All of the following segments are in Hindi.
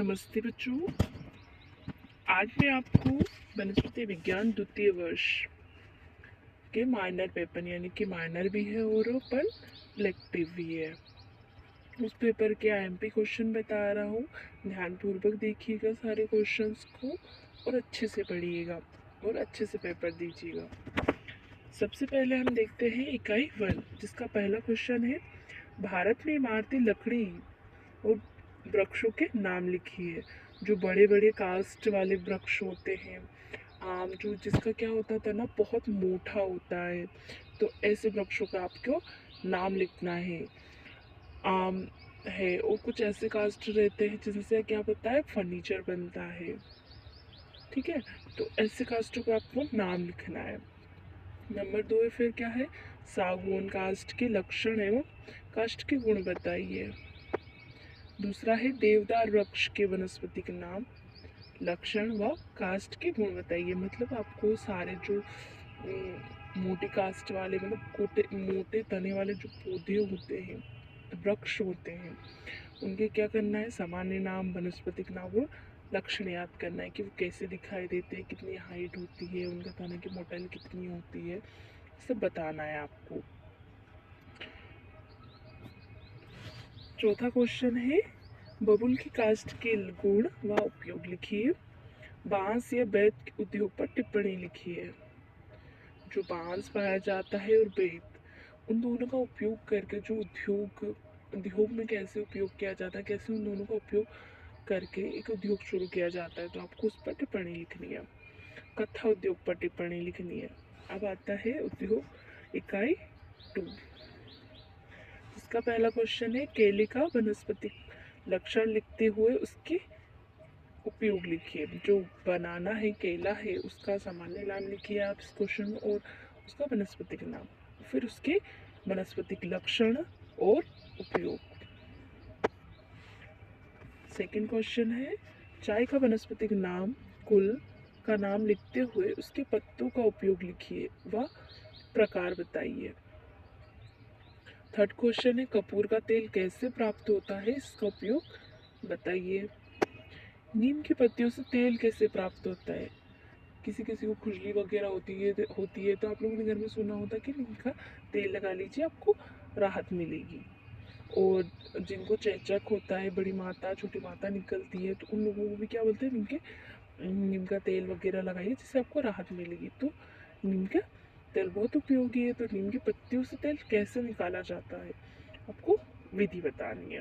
नमस्ते बच्चों। आज मैं आपको वनस्पति विज्ञान द्वितीय वर्ष के माइनर पेपर यानी कि माइनर भी है और ओपन इलेक्टिव भी है, उस पेपर के आईएमपी क्वेश्चन बता रहा हूँ। ध्यानपूर्वक देखिएगा सारे क्वेश्चंस को और अच्छे से पढ़िएगा और अच्छे से पेपर दीजिएगा। सबसे पहले हम देखते हैं इकाई 1, जिसका पहला क्वेश्चन है भारत में इमारती लकड़ी और वृक्षों के नाम लिखिए। जो बड़े बड़े कास्ट वाले वृक्ष होते हैं, आम जो जिसका क्या होता था ना, बहुत मोटा होता है, तो ऐसे वृक्षों का आपको नाम लिखना है। आम है और कुछ ऐसे कास्ट रहते हैं जिनसे क्या होता है, फर्नीचर बनता है। ठीक है, तो ऐसे कास्टों का आपको नाम लिखना है। नंबर 2 है फिर क्या है, सागौन कास्ट के लक्षण एवं कास्ट के गुण बताइए। दूसरा है देवदार वृक्ष के वनस्पति के नाम, लक्षण व कास्ट के गुण बताइए। मतलब आपको सारे जो मोटी कास्ट वाले, मतलब मोटे तने वाले जो पौधे होते हैं, वृक्ष होते हैं, उनके क्या करना है, सामान्य नाम, वनस्पतिक नाम और लक्षण याद करना है कि वो कैसे दिखाई देते हैं, कितनी हाइट होती है, उनका तने की मोटाई कितनी होती है, सब बताना है आपको। चौथा क्वेश्चन है बबूल की कास्ट के गुण व उपयोग लिखिए। बांस या बेत उद्योग पर टिप्पणी लिखिए। जो बांस पाया जाता है और बेत, उन दोनों का उपयोग करके जो उद्योग में कैसे उपयोग किया जाता है, कैसे उन दोनों का उपयोग करके एक उद्योग शुरू किया जाता है, तो आपको उस पर टिप्पणी लिखनी है। कथा उद्योग पर टिप्पणी लिखनी है। अब आता है उद्योग इकाई 2, इसका पहला क्वेश्चन है केले का वनस्पतिक लक्षण लिखते हुए उसके उपयोग लिखिए। जो बनाना है, केला है, उसका सामान्य नाम लिखिए आप इस क्वेश्चन में और उसका वनस्पतिक नाम, फिर उसके वनस्पतिक लक्षण और उपयोग। सेकंड क्वेश्चन है चाय का वनस्पतिक नाम, कुल का नाम लिखते हुए उसके पत्तों का उपयोग लिखिए व प्रकार बताइए। थर्ड क्वेश्चन है कपूर का तेल कैसे प्राप्त होता है, इसका उपयोग बताइए। नीम की पत्तियों से तेल कैसे प्राप्त होता है। किसी किसी को खुजली वगैरह होती है तो आप लोगों ने घर में सुना होता है कि नीम का तेल लगा लीजिए, आपको राहत मिलेगी। और जिनको चेचक होता है, बड़ी माता छोटी माता निकलती है, तो उन लोगों को भी क्या बोलते हैं, नीम का तेल वगैरह लगाइए जिससे आपको राहत मिलेगी। तो नीम का तेल बहुत उपयोगी है। तो नीम की पत्तियों से तेल कैसे निकाला जाता है, आपको विधि बतानी है।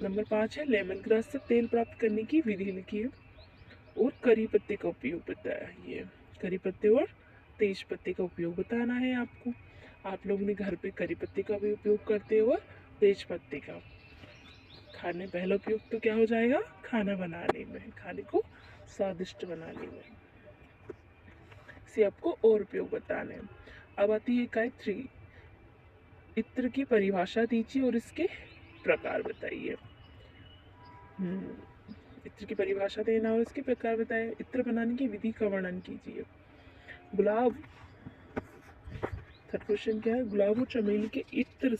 नंबर 5 है लेमन ग्रास से तेल प्राप्त करने की विधि लिखिए और करी पत्ते का उपयोग बताइए। करी पत्ते और तेज पत्ते का उपयोग बताना है आपको। आप लोगों ने घर पे करी पत्ते का भी उपयोग करते हो और तेज पत्ते का। खाने पहला उपयोग तो क्या हो जाएगा, खाना बनाने में, खाने को स्वादिष्ट बनाने में, से आपको और उपयोग बताने हैं। अब आती है इकाई 3, इत्र की परिभाषा दीजिए और इसके प्रकार बताइए। इत्र की परिभाषा देना और इसके प्रकार बताएं। इत्र बनाने की विधि का वर्णन कीजिए। गुलाब, थर्ड क्वेश्चन क्या है, गुलाब और चमेली के इत्र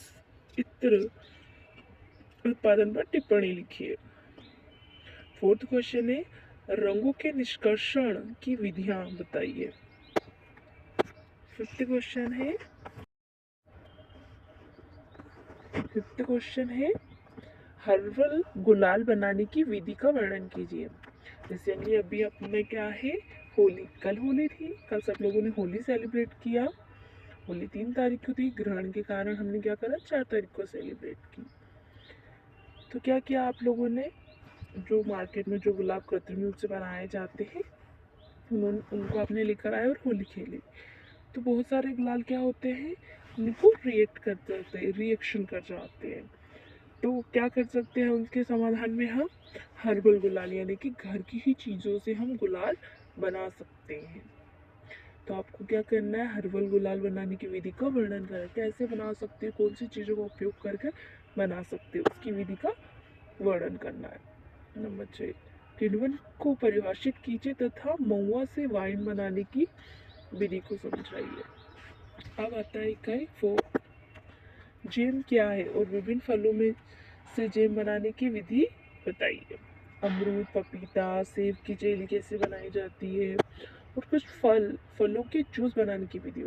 उत्पादन पर टिप्पणी लिखिए। फोर्थ क्वेश्चन है रंगों के निष्कर्षण की विधियां बताइए। फिफ्थ क्वेश्चन है हर्बल गुलाल बनाने की विधि का वर्णन कीजिए। जैसे अभी अपने क्या है, होली, कल होली थी, कल सब लोगों ने होली सेलिब्रेट किया। होली 3 तारीख को थी, ग्रहण के कारण हमने क्या करा, 4 तारीख को सेलिब्रेट की। तो क्या किया आप लोगों ने, जो मार्केट में जो गुलाब कृत्रिम रूप से बनाए जाते हैं, उनको आपने लेकर आए और होली खेली। तो बहुत सारे गुलाल क्या होते हैं, उनको रिएक्शन कर जाते हैं। तो क्या कर सकते हैं, उनके समाधान में हम हर्बल गुलाल यानी कि घर की ही चीज़ों से हम गुलाल बना सकते हैं। तो आपको क्या करना है, हर्बल गुलाल बनाने की विधि का वर्णन करें। कैसे बना सकते हैं, कौन सी चीज़ों का उपयोग करके बना सकते हैं, उसकी विधि का वर्णन करना है। नंबर 6, किण्वन को परिभाषित कीजिए तथा महुआ से वाइन बनाने की विधि को समझाइए। अब आता है इकाई 4, जैम क्या है और विभिन्न फलों में से जैम बनाने की विधि बताइए। अमरूद, पपीता, सेब की जेली कैसे बनाई जाती है, और कुछ फलों के जूस बनाने की विधि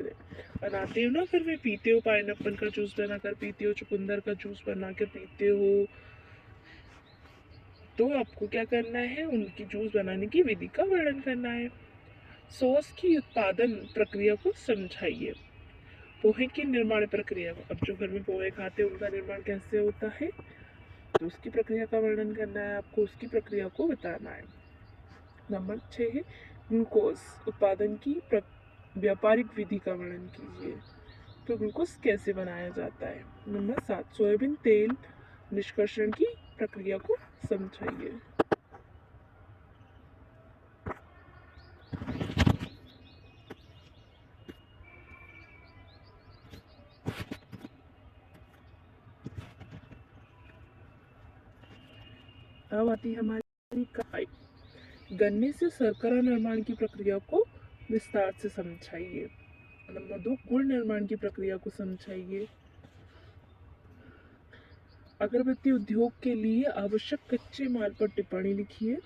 बनाते हो ना, घर में पीते हो, पाइनएप्पल का जूस बनाकर पीते हो, चुकंदर का जूस बनाकर पीते हो, तो आपको क्या करना है, उनकी जूस बनाने की विधि का वर्णन करना है। सॉस की उत्पादन प्रक्रिया को समझाइए। पोहे की निर्माण प्रक्रिया, अब जो घर में पोहे खाते हैं उनका निर्माण कैसे होता है, तो उसकी प्रक्रिया का वर्णन करना है आपको, उसकी प्रक्रिया को बताना है। नंबर 6 है ग्लूकोज उत्पादन की व्यापारिक विधि का वर्णन कीजिए, तो ग्लूकोज कैसे बनाया जाता है। नंबर 7 सोयाबीन तेल निष्कर्षण की प्रक्रिया को समझाइए। अब आती है हमारी कटाई। गन्ने से शर्करा निर्माण की प्रक्रिया को विस्तार से समझाइए। नंबर 2 गुड़ निर्माण की प्रक्रिया को समझाइए। अगरबत्ती उद्योग के लिए आवश्यक कच्चे माल पर टिप्पणी लिखिए।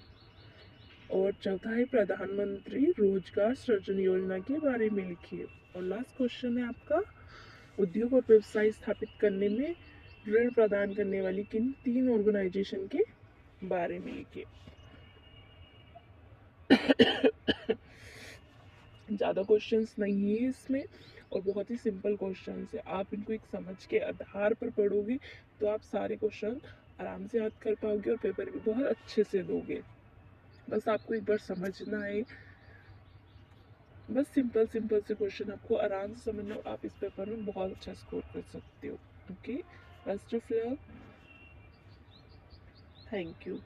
और चौथा है प्रधानमंत्री रोजगार सृजन योजना के बारे में लिखिए। और लास्ट क्वेश्चन है आपका, उद्योग और व्यवसाय स्थापित करने में ऋण प्रदान करने वाली किन 3 ऑर्गेनाइजेशन के बारे में लिखिए। ज़्यादा क्वेश्चंस नहीं है इसमें, और बहुत ही सिंपल क्वेश्चंस है। आप इनको एक समझ के आधार पर पढ़ोगे तो आप सारे क्वेश्चन आराम से याद कर पाओगे और पेपर भी बहुत अच्छे से दोगे। बस आपको एक बार समझना है, बस सिंपल सिंपल से क्वेश्चन आपको आराम से समझना, आप इस पेपर में बहुत अच्छा स्कोर कर सकते हो। Okay, best of luck, thank you.